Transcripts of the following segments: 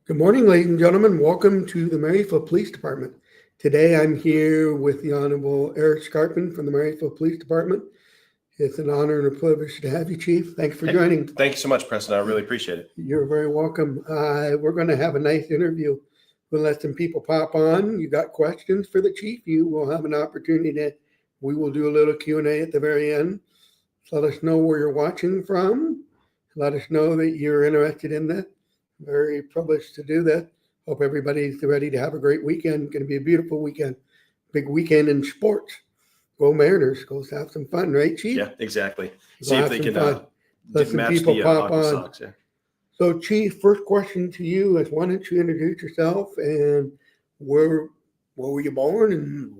Good morning, ladies and gentlemen. Welcome to the Marysville Police Department. Today I'm here with the Honorable Eric Scarpin from the Marysville Police Department. It's an honor and a privilege to have you, Chief. Thanks for joining. Thank you so much, Preston. I really appreciate it. You're very welcome. We're going to have a nice interview. We'll let some people pop on. You got questions for the Chief, you will have an opportunity we will do a little Q&A at the very end. So let us know where you're watching from. Let us know that you're interested in that. Very privileged to do that. Hope everybody's ready to have a great weekend. Going to be a beautiful weekend. Big weekend in sports. Go Mariners. Go have some fun, right, Chief? Yeah, exactly. See if they can let some match people the pop Hockey on. Sox. Yeah. So, Chief, first question to you is, why don't you introduce yourself and where were you born? And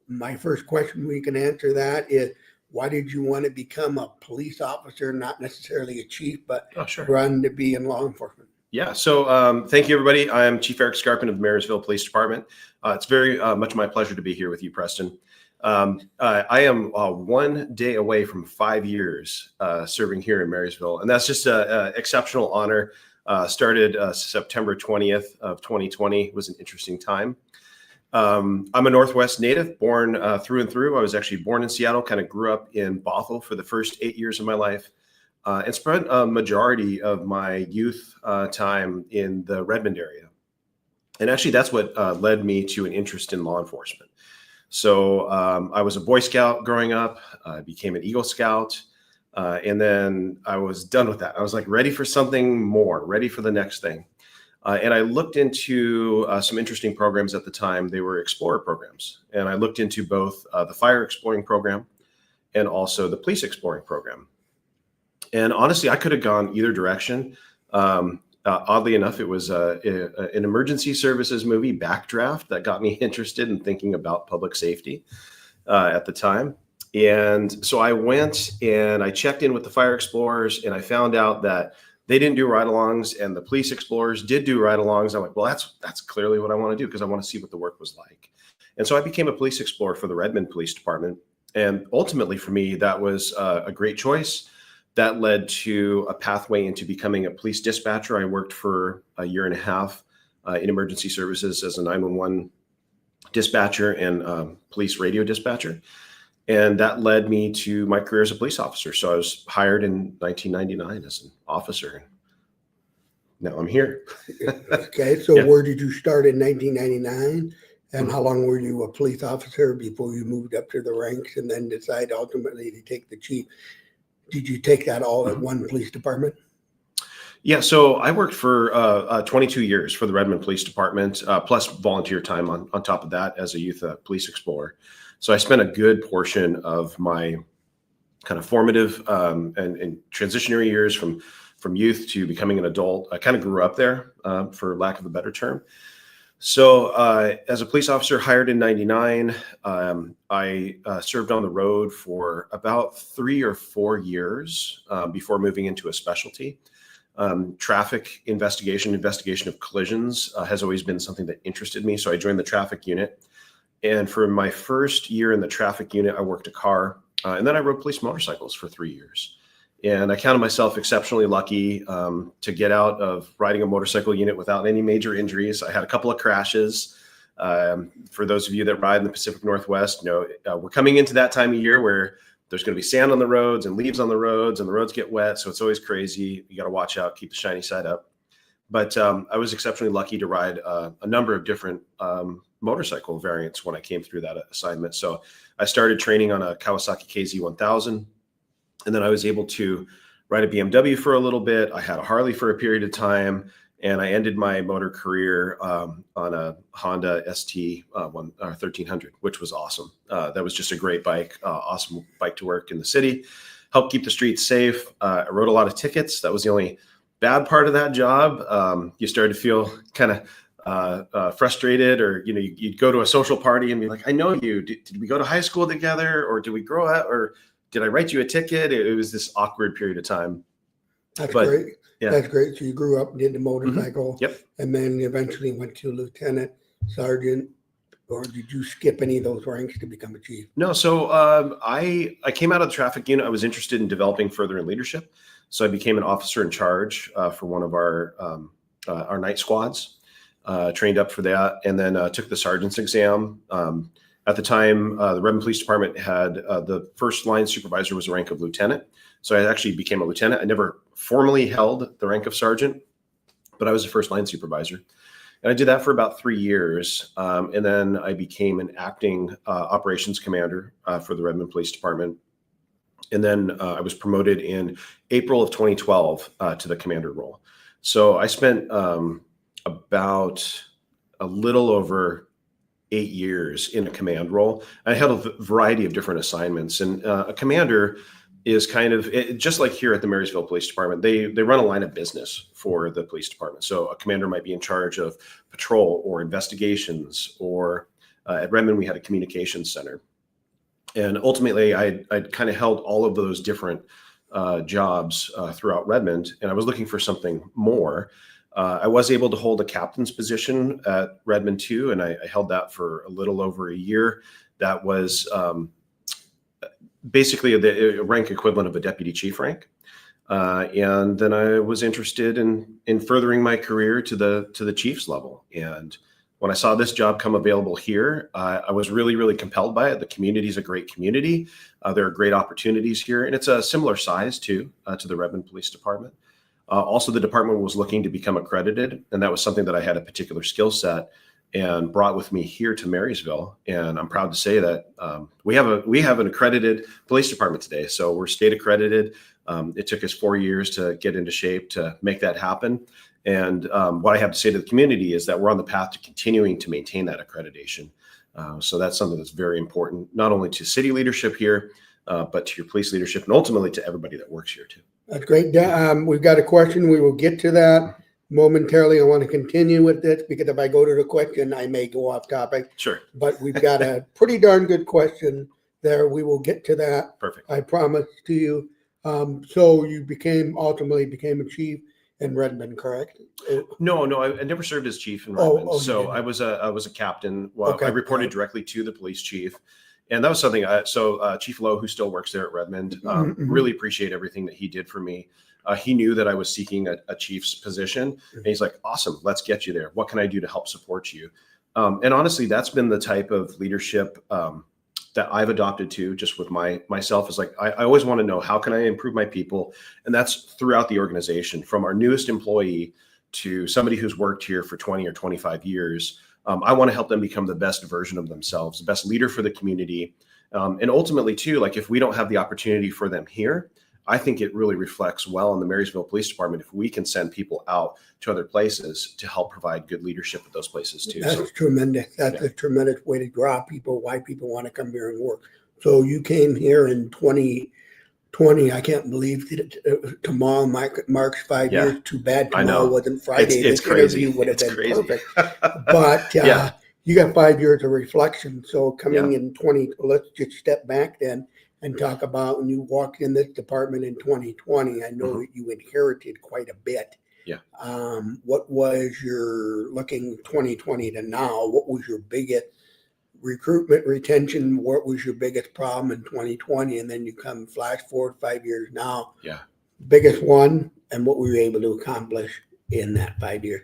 my first question we can answer that is, why did you want to become a police officer, not necessarily a chief, but run to be in law enforcement? Yeah. So thank you, everybody. I'm Chief Eric Scarpin of the Marysville Police Department. It's very much my pleasure to be here with you, Preston. I am 1 day away from 5 years serving here in Marysville, and that's just an exceptional honor. Started September 20th of 2020. It was an interesting time. I'm a Northwest native, born through and through. I was actually born in Seattle, kind of grew up in Bothell for the first 8 years of my life. And spent a majority of my youth time in the Redmond area. And actually, that's what led me to an interest in law enforcement. So I was a Boy Scout growing up. I became an Eagle Scout. And then I was done with that. I was like ready for something more, ready for the next thing. And I looked into some interesting programs at the time. They were Explorer programs. And I looked into both the Fire Exploring program and also the Police Exploring program. And honestly, I could have gone either direction. Oddly enough, it was an emergency services movie, Backdraft, that got me interested in thinking about public safety at the time. And so I went and I checked in with the Fire Explorers, and I found out that they didn't do ride-alongs, and the Police Explorers did do ride-alongs. I'm like, well, that's clearly what I want to do, because I want to see what the work was like. And so I became a police explorer for the Redmond Police Department. And ultimately, for me, that was a great choice. That led to a pathway into becoming a police dispatcher. I worked for a year and a half in emergency services as a 911 dispatcher and police radio dispatcher. And that led me to my career as a police officer. So I was hired in 1999 as an officer. Now I'm here. Okay, so where did you start in 1999? And how long were you a police officer before you moved up to the ranks and then decided ultimately to take the chief? Did you take that all at one police department? Yeah, so I worked for 22 years for the Redmond Police Department, plus volunteer time on top of that as a youth police explorer. So I spent a good portion of my kind of formative and transitionary years from youth to becoming an adult. I kind of grew up there, for lack of a better term. So as a police officer hired in 99, I served on the road for about 3 or 4 years before moving into a specialty. Traffic investigation of collisions has always been something that interested me. So I joined the traffic unit. And for my first year in the traffic unit, I worked a car. And then I rode police motorcycles for 3 years. And I counted myself exceptionally lucky to get out of riding a motorcycle unit without any major injuries. I had a couple of crashes. For those of you that ride in the Pacific Northwest, we're coming into that time of year where there's going to be sand on the roads and leaves on the roads, and the roads get wet. So it's always crazy. You got to watch out, keep the shiny side up. But I was exceptionally lucky to ride a number of different motorcycle variants when I came through that assignment. So I started training on a Kawasaki KZ1000. And then I was able to ride a BMW for a little bit. I had a Harley for a period of time, and I ended my motor career on a Honda ST 1300, which was awesome. That was just a great bike, awesome bike to work in the city, helped keep the streets safe. I wrote a lot of tickets. That was the only bad part of that job. You started to feel kind of frustrated, or you'd go to a social party and be like, I know you. Did we go to high school together, or did we grow up, or did I write you a ticket? It was this awkward period of time. That's great. Yeah. That's great. So you grew up, did the motorcycle, Yep. And then eventually went to lieutenant, sergeant, or did you skip any of those ranks to become a chief? No. So I came out of the traffic unit. I was interested in developing further in leadership. So I became an officer in charge for one of our our night squads, trained up for that, and then took the sergeant's exam. At the time, the Redmond Police Department had the first line supervisor was the rank of lieutenant. So I actually became a lieutenant. I never formally held the rank of sergeant, but I was the first line supervisor. And I did that for about 3 years. And then I became an acting operations commander for the Redmond Police Department. And then I was promoted in April of 2012 to the commander role. So I spent about a little over 8 years in a command role. I had a variety of different assignments, and a commander is kind of just like here at the Marysville Police Department. They run a line of business for the police department. So a commander might be in charge of patrol or investigations, or at Redmond we had a communications center. And ultimately, I'd kind of held all of those different jobs throughout Redmond, and I was looking for something more. I was able to hold a captain's position at Redmond too, and I held that for a little over a year. That was basically the rank equivalent of a deputy chief rank. And then I was interested in furthering my career to the chief's level. And when I saw this job come available here, I was really, really compelled by it. The community is a great community. There are great opportunities here, and it's a similar size to the Redmond Police Department. Also, the department was looking to become accredited, and that was something that I had a particular skill set and brought with me here to Marysville. And I'm proud to say that we have an accredited police department today. So we're state accredited. It took us 4 years to get into shape to make that happen. And what I have to say to the community is that we're on the path to continuing to maintain that accreditation. So that's something that's very important, not only to city leadership here, but to your police leadership and ultimately to everybody that works here too. That's great. We've got a question. We will get to that momentarily. I want to continue with this because if I go to the question, I may go off topic. Sure. But we've got a pretty darn good question there. We will get to that. Perfect. I promise to you. So you ultimately became a chief in Redmond, correct? No, I never served as chief in Redmond. So I was a captain. Well, okay. I reported directly to the police chief. And that was something, Chief Lowe, who still works there at Redmond, really appreciate everything that he did for me. He knew that I was seeking a chief's position, and he's like, awesome, let's get you there. What can I do to help support you? And honestly, that's been the type of leadership that I've adopted to just with myself is like, I always want to know, how can I improve my people? And that's throughout the organization, from our newest employee to somebody who's worked here for 20 or 25 years. I want to help them become the best version of themselves, the best leader for the community. And ultimately too, like if we don't have the opportunity for them here, I think it really reflects well in the Marysville Police Department if we can send people out to other places to help provide good leadership at those places too. That's tremendous. That's a tremendous way to draw people, why people want to come here and work. So you came here in 2020. I can't believe that tomorrow marks 5 years. Too bad tomorrow wasn't Friday. It's crazy. Would have been crazy. Perfect. But you got 5 years of reflection. So coming in let's just step back then and talk about when you walked in this department in 2020. I know that you inherited quite a bit. Yeah. What was your, looking 2020 to now, what was your biggest recruitment, retention? What was your biggest problem in 2020? And then you come flash forward 5 years now. Yeah. Biggest one, and what were you able to accomplish in that 5 years?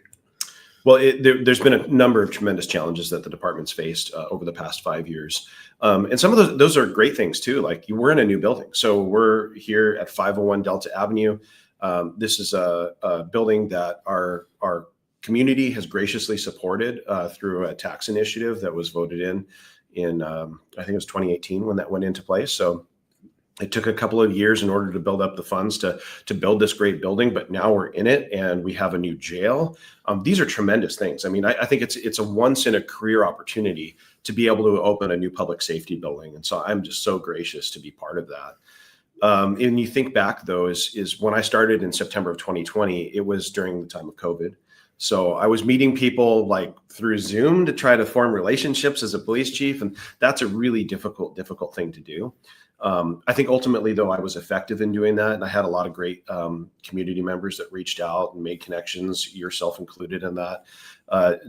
Well, there's been a number of tremendous challenges that the department's faced over the past 5 years. And some of those are great things too. Like we're in a new building. So we're here at 501 Delta Avenue. This is a building that our community has graciously supported through a tax initiative that was voted in I think it was 2018 when that went into place. So it took a couple of years in order to build up the funds to build this great building, but now we're in it and we have a new jail. These are tremendous things. I mean, I think it's a once in a career opportunity to be able to open a new public safety building. And so I'm just so gracious to be part of that. And you think back though, is when I started in September of 2020, it was during the time of COVID. So I was meeting people like through Zoom to try to form relationships as a police chief. And that's a really difficult thing to do. I think ultimately though, I was effective in doing that. And I had a lot of great community members that reached out and made connections, yourself included in that,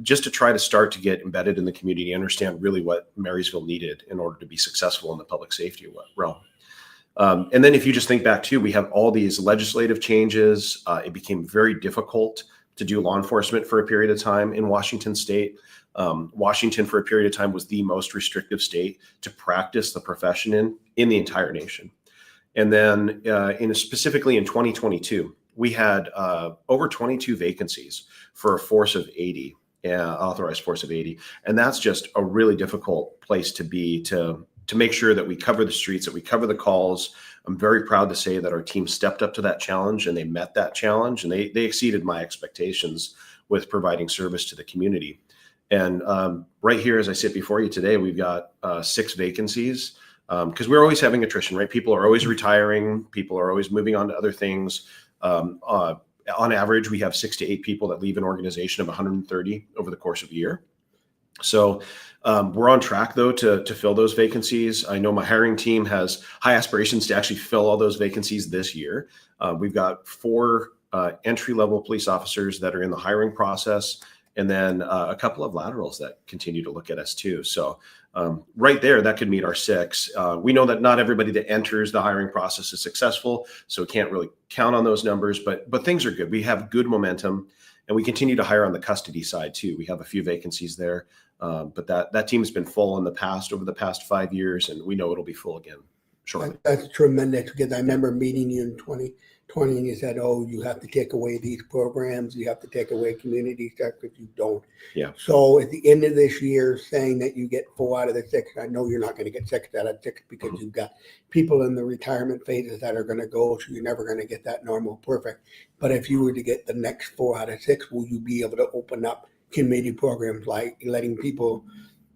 just to try to start to get embedded in the community, understand really what Marysville needed in order to be successful in the public safety realm. And then if you just think back too, we have all these legislative changes. It became very difficult to do law enforcement for a period of time in Washington state. Washington for a period of time was the most restrictive state to practice the profession in the entire nation. And then specifically in 2022, we had over 22 vacancies for a force of 80, authorized force of 80. And that's just a really difficult place to be to make sure that we cover the streets, that we cover the calls. I'm very proud to say that our team stepped up to that challenge and they met that challenge, and they exceeded my expectations with providing service to the community. And right here, as I sit before you today, we've got 6 vacancies because we're always having attrition, right? People are always retiring. People are always moving on to other things. On average, we have 6 to 8 people that leave an organization of 130 over the course of a year. So we're on track, though, to fill those vacancies. I know my hiring team has high aspirations to actually fill all those vacancies this year. We've got 4 entry-level police officers that are in the hiring process, and then a couple of laterals that continue to look at us too. So right there, that could meet our 6. We know that not everybody that enters the hiring process is successful, so we can't really count on those numbers, but things are good. We have good momentum, and we continue to hire on the custody side too. We have a few vacancies there, but that team has been full over the past 5 years, and we know it'll be full again shortly. That's tremendous, because I remember meeting you in 2020 and you said, oh, you have to take away these programs, you have to take away community stuff if you don't. Yeah. So at the end of this year, saying that you get 4 out of the 6, I know you're not going to get 6 out of 6 because you've got people in the retirement phases that are going to go, so you're never going to get that normal perfect. But if you were to get the next 4 out of 6, will you be able to open up community programs like letting people,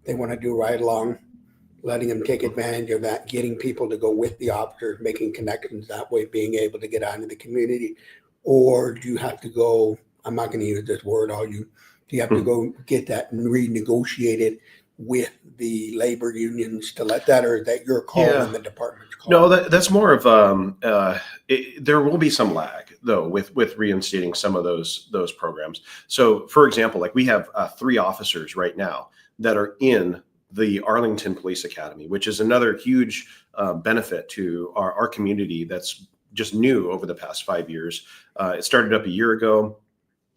they want to do ride along, letting them take advantage of that, getting people to go with the officers, making connections that way, being able to get out into the community? Or do you have to go, I'm not going to use this word, do you have to go get that and renegotiate it with the labor unions to let that, or is that your call and the department's call? No, that's more of there will be some lag though with reinstating some of those programs. So for example, like we have 3 officers right now that are in the Arlington Police Academy, which is another huge benefit to our community that's just new over the past 5 years. It started up a year ago.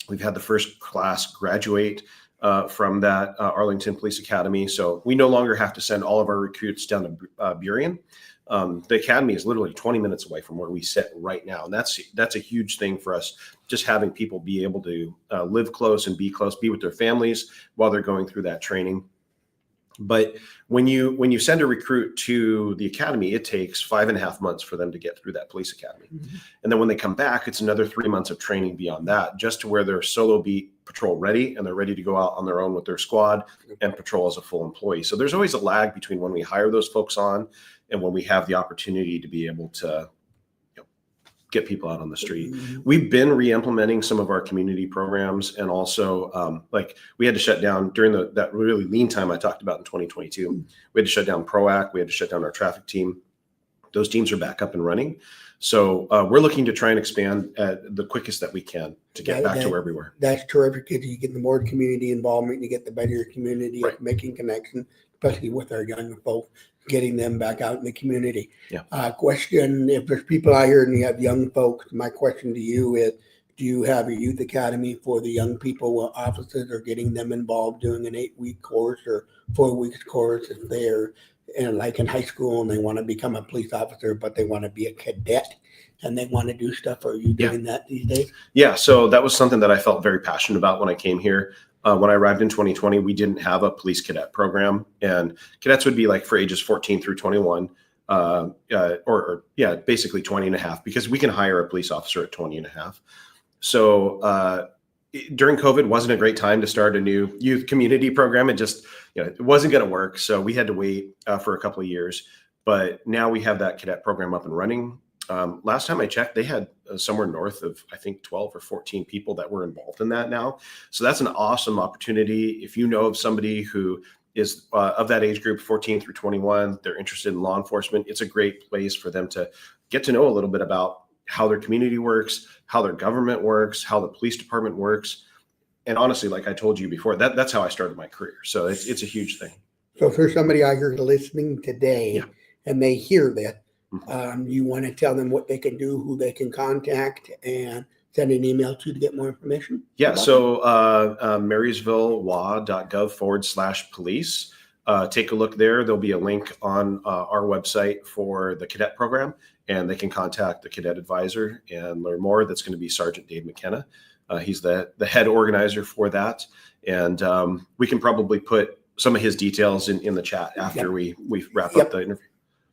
We've had the first class graduate from that Arlington Police Academy. So we no longer have to send all of our recruits down to Burien. The academy is literally 20 minutes away from where we sit right now. And that's a huge thing for us, just having people be able to live close and be close, be with their families while they're going through that training. But when you send a recruit to the academy, it takes 5.5 months for them to get through that police academy. Mm-hmm. And then when they come back, it's another 3 months of training beyond that, just to where they're solo beat patrol ready and they're ready to go out on their own with their squad and patrol as a full employee. So there's always a lag between when we hire those folks on and when we have the opportunity to be able to get people out on the street. We've been re-implementing some of our community programs, and also like we had to shut down during that really lean time I talked about in 2022. We had to shut down PROAC. We had to shut down our traffic team. Those teams are back up and running. So we're looking to try and expand the quickest that we can to get back to where we were. That's terrific. If you get the more community involvement, you get the better your community at making connections, especially with our young folks, getting them back out in the community. Yeah. Question, if there's people out here and you have young folks, my question to you is, do you have a youth academy for the young people, officers, or getting them involved doing an 8-week course or 4 weeks course if they're like in high school and they want to become a police officer, but they want to be a cadet and they want to do stuff? Are you doing that these days? Yeah. So that was something that I felt very passionate about when I came here. When I arrived in 2020, we didn't have a police cadet program, and cadets would be like for ages 14 through 21, basically 20 and a half, because we can hire a police officer at 20 and a half. So during COVID wasn't a great time to start a new youth community program. It just, it wasn't going to work. So we had to wait for a couple of years, but now we have that cadet program up and running. Last time I checked, they had somewhere north of, I think, 12 or 14 people that were involved in that now. So that's an awesome opportunity. If you know of somebody who is of that age group, 14 through 21, they're interested in law enforcement, it's a great place for them to get to know a little bit about how their community works, how their government works, how the police department works. And honestly, like I told you before, that's how I started my career. So it's a huge thing. So for somebody out here listening today and they hear that, you want to tell them what they can do, who they can contact, and send an email to get more information? Yeah. So marysvillewa.gov/police. Take a look there. There'll be a link on our website for the cadet program, and they can contact the cadet advisor and learn more. That's going to be Sergeant Dave McKenna. He's the head organizer for that. And we can probably put some of his details in the chat after we wrap up the interview.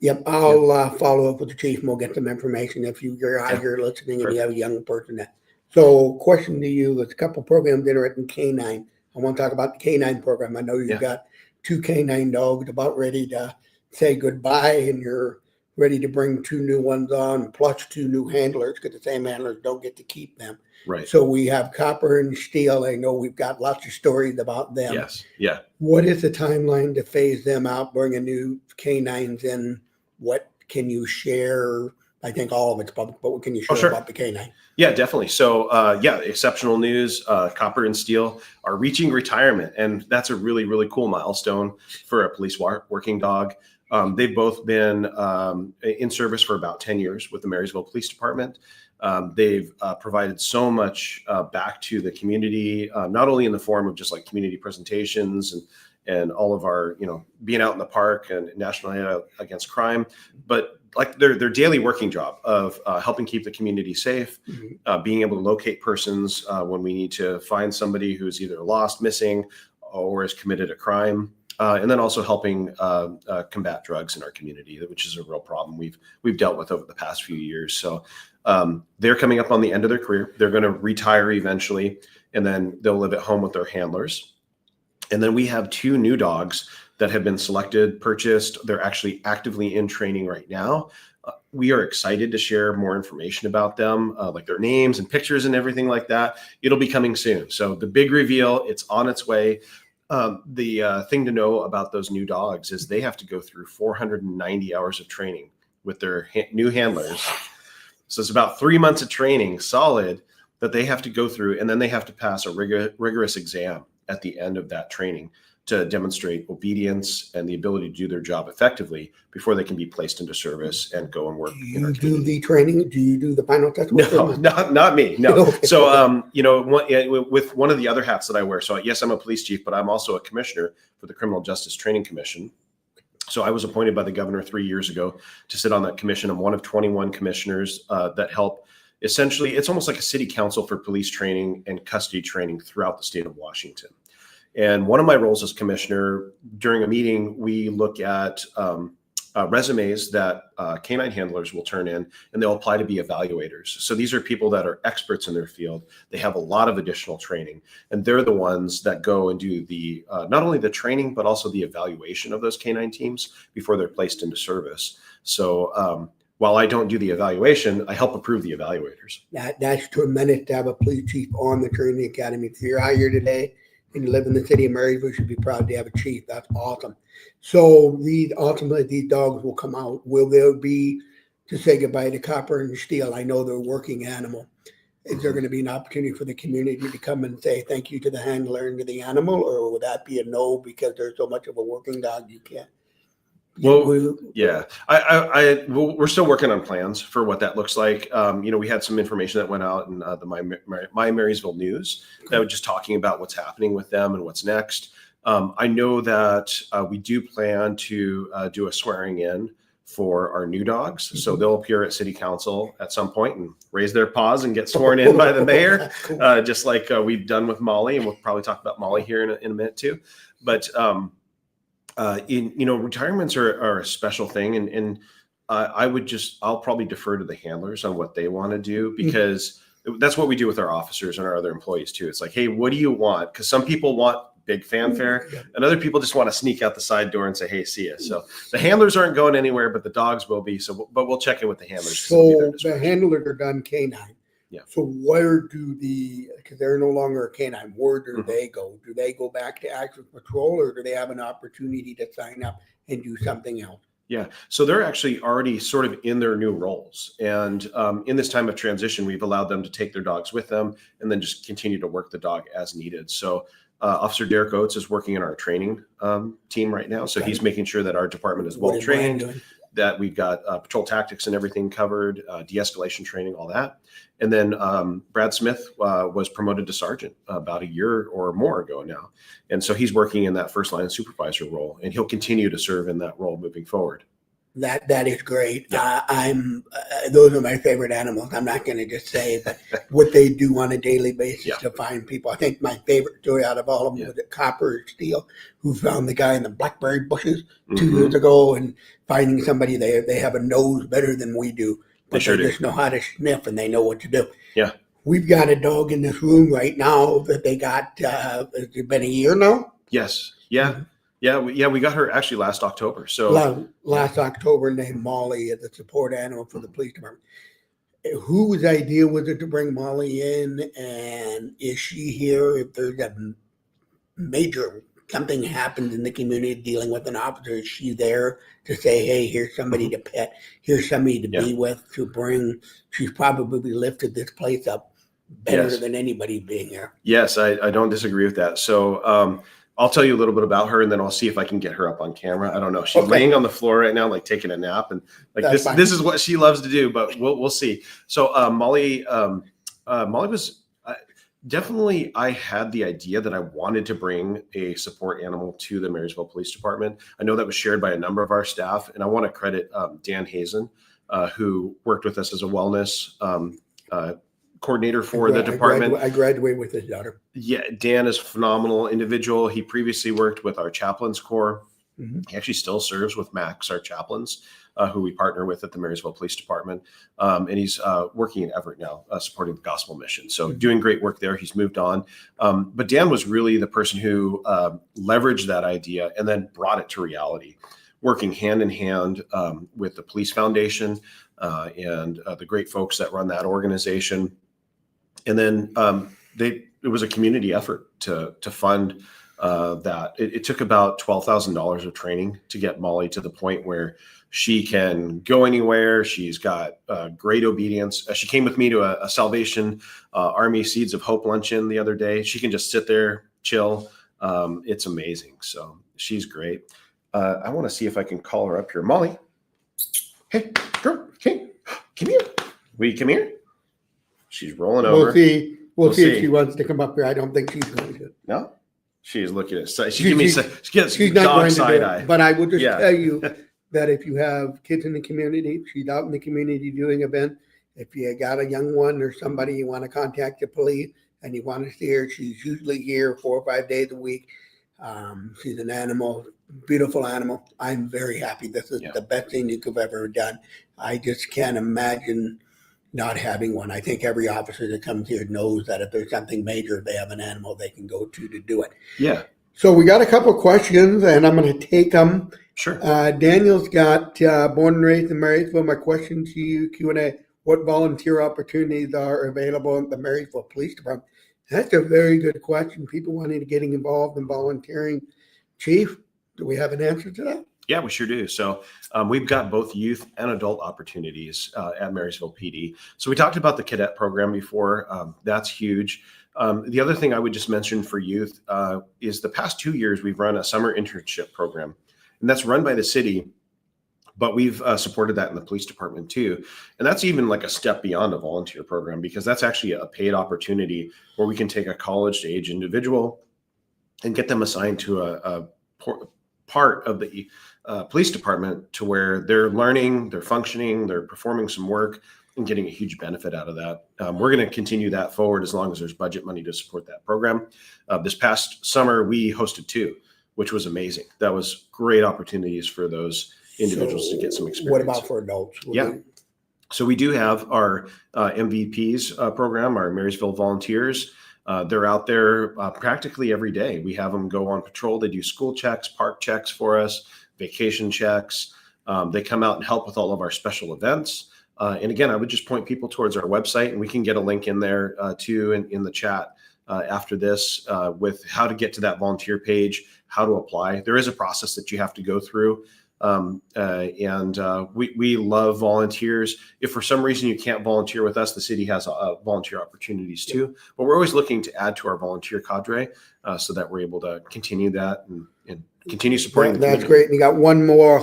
Yep, I'll follow up with the chief and we'll get some information if you're out here listening and you have a young person. So question to you, there's a couple programs that are at K9. I want to talk about the K9 program. I know you've got 2 K9 dogs about ready to say goodbye, and you're ready to bring 2 new ones on, plus 2 new handlers, because the same handlers don't get to keep them. Right. So we have Copper and Steel. I know we've got lots of stories about them. Yes. Yeah. What is the timeline to phase them out, bring a new K9s in? What can you share? I think all of it's public, but what can you share about the K9? Yeah, definitely. So, exceptional news. Copper and Steel are reaching retirement, and that's a really, really cool milestone for a police working dog. They've both been in service for about 10 years with the Marysville Police Department. They've provided so much back to the community, not only in the form of just like community presentations and all of our, being out in the park and National Night Against Crime, but like their daily working job of helping keep the community safe, being able to locate persons when we need to find somebody who's either lost, missing, or has committed a crime. And then also helping combat drugs in our community, which is a real problem we've dealt with over the past few years. So they're coming up on the end of their career. They're going to retire eventually, and then they'll live at home with their handlers. And then we have 2 new dogs that have been selected, purchased. They're actually actively in training right now. We are excited to share more information about them, like their names and pictures and everything like that. It'll be coming soon. So the big reveal, it's on its way. The thing to know about those new dogs is they have to go through 490 hours of training with their new handlers. So it's about 3 months of training solid that they have to go through, and then they have to pass a rigorous exam at the end of that training to demonstrate obedience and the ability to do their job effectively before they can be placed into service and go and work. Do you do the training? Do you do the final test? No, not me. No. So, with one of the other hats that I wear. So yes, I'm a police chief, but I'm also a commissioner for the Criminal Justice Training Commission. So I was appointed by the governor 3 years ago to sit on that commission. I'm one of 21 commissioners that help. Essentially, it's almost like a city council for police training and custody training throughout the state of Washington. And one of my roles as commissioner, during a meeting, we look at resumes that canine handlers will turn in, and they'll apply to be evaluators. So these are people that are experts in their field. They have a lot of additional training, and they're the ones that go and do the not only the training, but also the evaluation of those canine teams before they're placed into service. So while I don't do the evaluation, I help approve the evaluators. That's tremendous to have a police chief on the training academy. If you're out here today and you live in the city of Marysville, you should be proud to have a chief. That's awesome. So ultimately these dogs will come out. Will there be, to say goodbye to Copper and Steel? I know they're a working animal. Is there going to be an opportunity for the community to come and say thank you to the handler and to the animal, or will that be a no because there's so much of a working dog you can't? Well, yeah, we're still working on plans for what that looks like. We had some information that went out in the My Marysville News that was just talking about what's happening with them and what's next. I know that we do plan to do a swearing in for our new dogs. So they'll appear at city council at some point and raise their paws and get sworn in by the mayor, just like we've done with Molly. And we'll probably talk about Molly here in a minute too. But retirements are a special thing, and I'll probably defer to the handlers on what they want to do, because that's what we do with our officers and our other employees too. It's like, hey, what do you want? Because some people want big fanfare, and other people just want to sneak out the side door and say, hey, see ya. So the handlers aren't going anywhere, but the dogs will be. So, but we'll check in with the handlers. So the handlers are done canine. Yeah. So where do because they're no longer a canine, where do they go? Do they go back to active patrol, or do they have an opportunity to sign up and do something else? Yeah. So they're actually already sort of in their new roles. And in this time of transition, we've allowed them to take their dogs with them and then just continue to work the dog as needed. So Officer Derek Oates is working in our training team right now. So he's making sure that our department is well trained. that we've got patrol tactics and everything covered, de-escalation training, all that. And then Brad Smith was promoted to sergeant about a year or more ago now. And so he's working in that first line supervisor role, and he'll continue to serve in that role moving forward. That is great. Yeah. Those are my favorite animals. I'm not going to just say, but what they do on a daily basis to find people. I think my favorite story out of all of them was at Copper Steel, who found the guy in the blackberry bushes 2 years ago, and finding somebody they have a nose better than we do, but they just know how to sniff and they know what to do. Yeah. We've got a dog in this room right now that they got. Has it been a year now? Yes. Yeah. Yeah, we got her actually last October. So last October, named Molly as a support animal for the police department. Whose idea was it to bring Molly in, and is she here if there's a major something happens in the community dealing with an officer? Is she there to say, hey, here's somebody to pet, here's somebody to be with, to bring? She's probably lifted this place up better than anybody being here. Yes, I don't disagree with that. So I'll tell you a little bit about her, and then I'll see if I can get her up on camera. I don't know. She's laying on the floor right now, like taking a nap, and like this is what she loves to do. But we'll see. So Molly was definitely. I had the idea that I wanted to bring a support animal to the Marysville Police Department. I know that was shared by a number of our staff, and I want to credit Dan Hazen, who worked with us as a wellness coordinator for the department. I graduated with his daughter. Yeah, Dan is a phenomenal individual. He previously worked with our chaplains corps. He actually still serves with Max, our chaplains, who we partner with at the Marysville Police Department. And he's working in Everett now, supporting the gospel mission. So doing great work there. He's moved on. But Dan was really the person who leveraged that idea and then brought it to reality, working hand in hand with the Police Foundation and the great folks that run that organization. And then it was a community effort to fund that. It took about $12,000 of training to get Molly to the point where she can go anywhere. She's got great obedience. She came with me to a Salvation Army Seeds of Hope luncheon the other day. She can just sit there, chill. It's amazing. So she's great. I want to see if I can call her up here. Molly, hey, girl, hey, come here. Will you come here? She's rolling over. We'll see if she wants to come up here. I don't think she's going to. No, she's looking at. She's not going to side do it. But I will just tell you that if you have kids in the community, she's out in the community doing events. If you got a young one or somebody you want to contact the police and you want to see her, she's usually here 4 or 5 days a week. She's an animal, beautiful animal. I'm very happy. This is the best thing you could have ever done. I just can't imagine not having one. I think every officer that comes here knows that if there's something major, they have an animal they can go to do it. Yeah. So we got a couple of questions, and I'm going to take them. Sure. Daniel's got born and raised in Marysville. My question to you, Q&A, what volunteer opportunities are available at the Marysville Police Department? That's a very good question. People wanting to getting involved in volunteering. Chief, do we have an answer to that? Yeah, we sure do. So we've got both youth and adult opportunities at Marysville PD. So we talked about the cadet program before. That's huge. The other thing I would just mention for youth is the past 2 years, we've run a summer internship program, and that's run by the city, but we've supported that in the police department too. And that's even like a step beyond a volunteer program, because that's actually a paid opportunity where we can take a college age individual and get them assigned to a part of the police department to where they're learning, they're functioning, they're performing some work and getting a huge benefit out of that. We're going to continue that forward as long as there's budget money to support that program. This past summer, we hosted 2, which was amazing. That was great opportunities for those individuals to get some experience. What about for adults? So we do have our MVPs program, our Marysville Volunteers. They're out there practically every day. We have them go on patrol. They do school checks, park checks for us, vacation checks. They come out and help with all of our special events. And again, I would just point people towards our website, and we can get a link in there too in the chat after this with how to get to that volunteer page, how to apply. There is a process that you have to go through. We love volunteers. If for some reason you can't volunteer with us, the city has volunteer opportunities too, but we're always looking to add to our volunteer cadre so that we're able to continue that and continue supporting. That's great. And you got one more.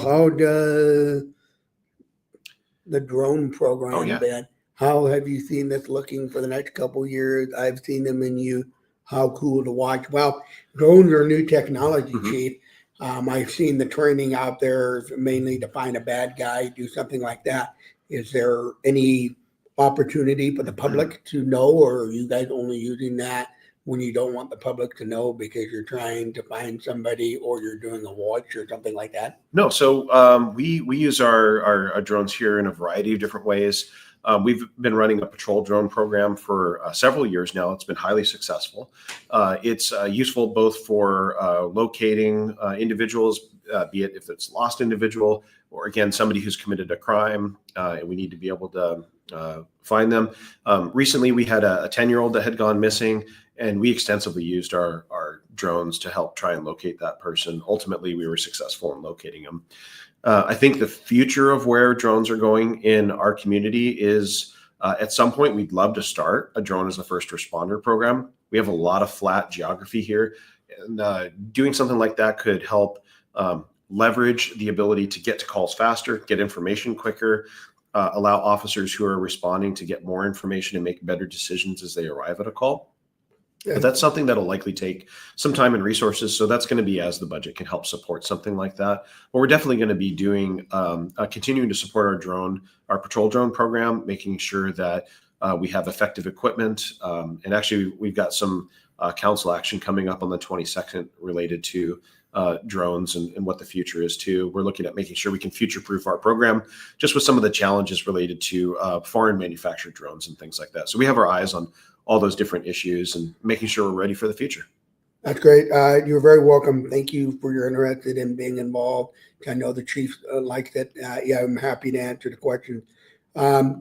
the drone program Oh, yeah. been? How have you seen this looking for the next couple of years? I've seen them in you. How cool to watch. Well, drones are new technology, Mhm. Chief. I've seen the training out there mainly to find a bad guy, do something like that. Is there any opportunity for the public to know, or are you guys only using that when you don't want the public to know because you're trying to find somebody or you're doing a watch or something like that? No, so we use our drones here in a variety of different ways. We've been running a patrol drone program for several years now. It's been highly successful. It's useful both for locating individuals, be it if it's lost individual or again somebody who's committed a crime, and we need to be able to find them. Recently, we had a 10-year-old that had gone missing, and we extensively used our drones to help try and locate that person. Ultimately, we were successful in locating them. I think the future of where drones are going in our community is at some point, we'd love to start a drone as a first responder program. We have a lot of flat geography here, and doing something like that could help leverage the ability to get to calls faster, get information quicker, allow officers who are responding to get more information and make better decisions as they arrive at a call. Yeah. But that's something that'll likely take some time and resources. So that's going to be as the budget can help support something like that. But we're definitely going to be doing, continuing to support our patrol drone program, making sure that we have effective equipment. And actually, we've got some council action coming up on the 22nd related to drones and what the future is too. We're looking at making sure we can future-proof our program just with some of the challenges related to foreign manufactured drones and things like that. So we have our eyes on all those different issues and making sure we're ready for the future. That's great. You're very welcome. Thank you for your interest in being involved. I know the chief likes it. Yeah, I'm happy to answer the question.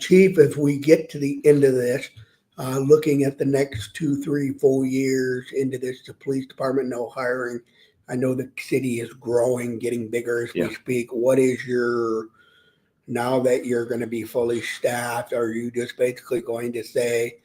Chief, if we get to the end of this, looking at the next 2, 3, 4 years into this, the police department, no hiring. I know the city is growing, getting bigger as we speak. What is now that you're going to be fully staffed, are you just basically going to say,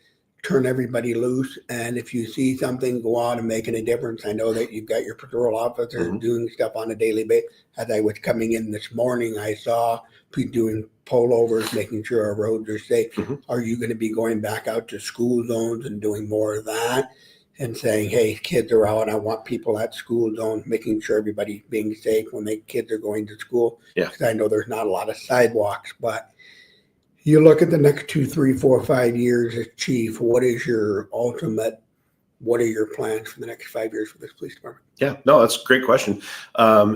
turn everybody loose, and if you see something, go out and making a difference? I know that you've got your patrol officers doing stuff on a daily basis. As I was coming in this morning, I saw people doing pullovers, making sure our roads are safe. Are you going to be going back out to school zones and doing more of that and saying, hey, kids are out, I want people at school zones, making sure everybody's being safe when the kids are going to school? Yeah. Because I know there's not a lot of sidewalks, but you look at the next 2, 3, 4, 5 years as chief, what are your plans for the next 5 years for this police department? Yeah, no, that's a great question.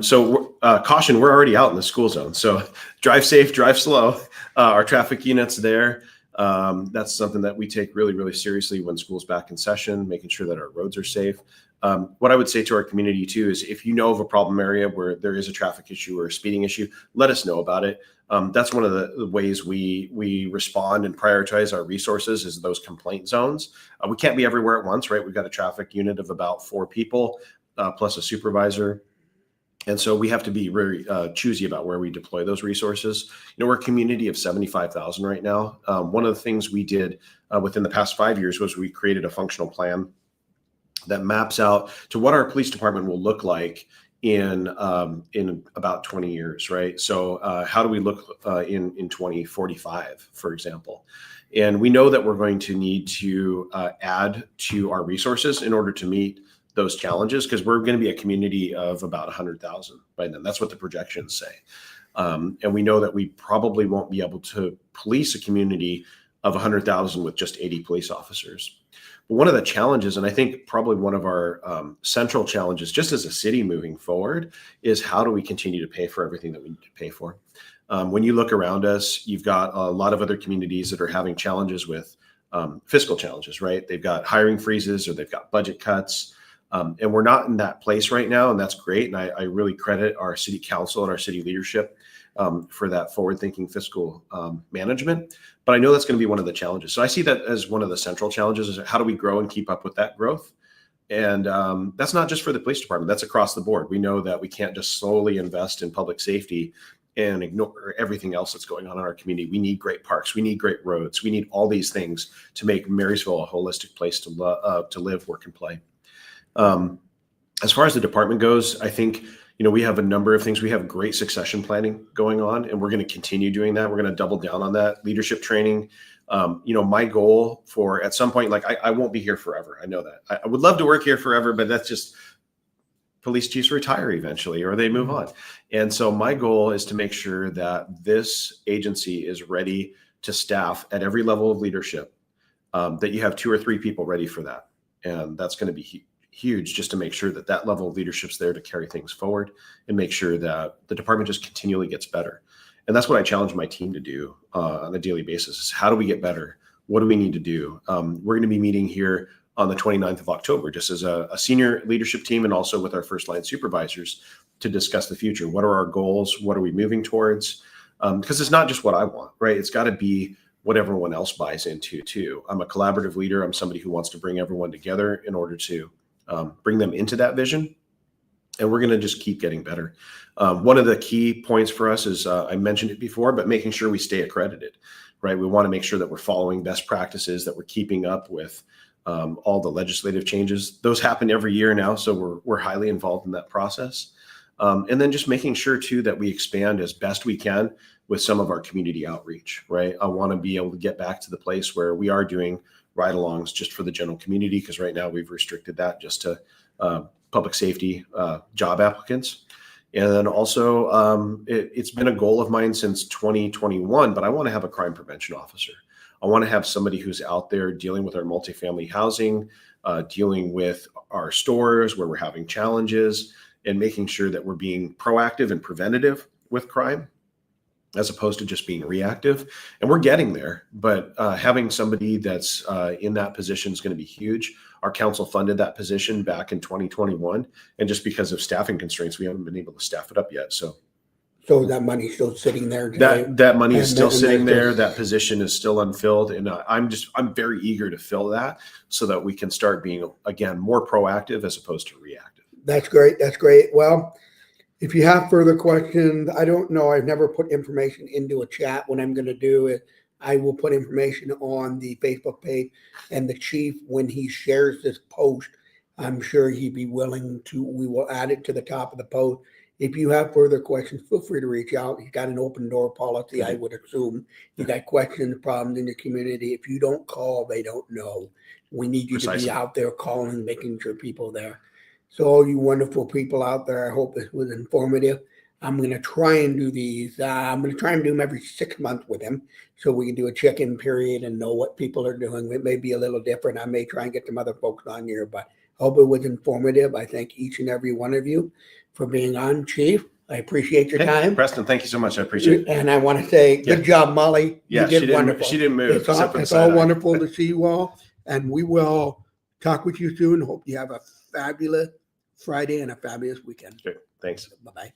So caution, we're already out in the school zone. So drive safe, drive slow. Our traffic units there. That's something that we take really, really seriously when school's back in session, making sure that our roads are safe. What I would say to our community too is if you know of a problem area where there is a traffic issue or a speeding issue, let us know about it. That's one of the ways we respond and prioritize our resources is those complaint zones. We can't be everywhere at once, right? We've got a traffic unit of about 4 people plus a supervisor. And so we have to be very choosy about where we deploy those resources. You know, we're a community of 75,000 right now. One of the things we did within the past 5 years was we created a functional plan that maps out to what our police department will look like in about 20 years, right? So how do we look in 2045, for example? And we know that we're going to need to add to our resources in order to meet those challenges because we're going to be a community of about 100,000 by then. That's what the projections say. And we know that we probably won't be able to police a community of 100,000 with just 80 police officers. But one of the challenges, and I think probably one of our central challenges just as a city moving forward, is how do we continue to pay for everything that we need to pay for? When you look around us, you've got a lot of other communities that are having challenges with fiscal challenges, right? They've got hiring freezes or they've got budget cuts. And we're not in that place right now, and that's great. And I really credit our city council and our city leadership for that forward-thinking fiscal management. But I know that's going to be one of the challenges. So I see that as one of the central challenges is how do we grow and keep up with that growth? And that's not just for the police department. That's across the board. We know that we can't just solely invest in public safety and ignore everything else that's going on in our community. We need great parks. We need great roads. We need all these things to make Marysville a holistic place to live, work, and play. As far as the department goes, I think, we have a number of things. We have great succession planning going on, and we're going to continue doing that. We're going to double down on that. Leadership training. My goal for at some point, like I won't be here forever. I know that. I would love to work here forever, but that's just police chiefs retire eventually or they move on. And so my goal is to make sure that this agency is ready to staff at every level of leadership, that you have 2 or 3 people ready for that. And that's going to be huge, just to make sure that that level of leadership's there to carry things forward and make sure that the department just continually gets better. And that's what I challenge my team to do on a daily basis is how do we get better? What do we need to do? We're going to be meeting here on the 29th of October, just as a senior leadership team and also with our first line supervisors to discuss the future. What are our goals? What are we moving towards? Because it's not just what I want, right? It's got to be what everyone else buys into too. I'm a collaborative leader. I'm somebody who wants to bring everyone together in order to bring them into that vision. And we're going to just keep getting better. One of the key points for us is, I mentioned it before, but making sure we stay accredited, right? We want to make sure that we're following best practices, that we're keeping up with all the legislative changes. Those happen every year now, so we're highly involved in that process. And then just making sure too that we expand as best we can with some of our community outreach, right? I want to be able to get back to the place where we are doing ride-alongs just for the general community, because right now we've restricted that just to public safety job applicants. And then also it's been a goal of mine since 2021, but I want to have a crime prevention officer. I want to have somebody who's out there dealing with our multifamily housing, dealing with our stores where we're having challenges, and making sure that we're being proactive and preventative with crime as opposed to just being reactive. And we're getting there, but having somebody that's in that position is going to be huge. Our council funded that position back in 2021. And just because of staffing constraints, we haven't been able to staff it up yet. So that money's still sitting there today. That money is still sitting there. That position is still unfilled. And I'm very eager to fill that so that we can start being, again, more proactive as opposed to reactive. That's great. That's great. Well, if you have further questions, I don't know. I've never put information into a chat. What I'm going to do is I will put information on the Facebook page, and the chief, when he shares this post, I'm sure he'd be willing to, we will add it to the top of the post. If you have further questions, feel free to reach out. He's got an open door policy, I would assume. You got questions, problems in your community. If you don't call, they don't know. We need you to be out there calling, making sure people are there. So all you wonderful people out there, I hope it was informative. I'm going to try and do these. I'm going to try and do them every 6 months with him so we can do a check-in period and know what people are doing. It may be a little different. I may try and get some other folks on here, but I hope it was informative. I thank each and every one of you for being on, Chief. I appreciate your time. Preston, thank you so much. I appreciate it. And I want to say, good job, Molly. Yeah, you did wonderful. She didn't move. It's all wonderful to see you all. And we will talk with you soon. Hope you have a fabulous Friday and a fabulous weekend. Okay, thanks. Bye-bye.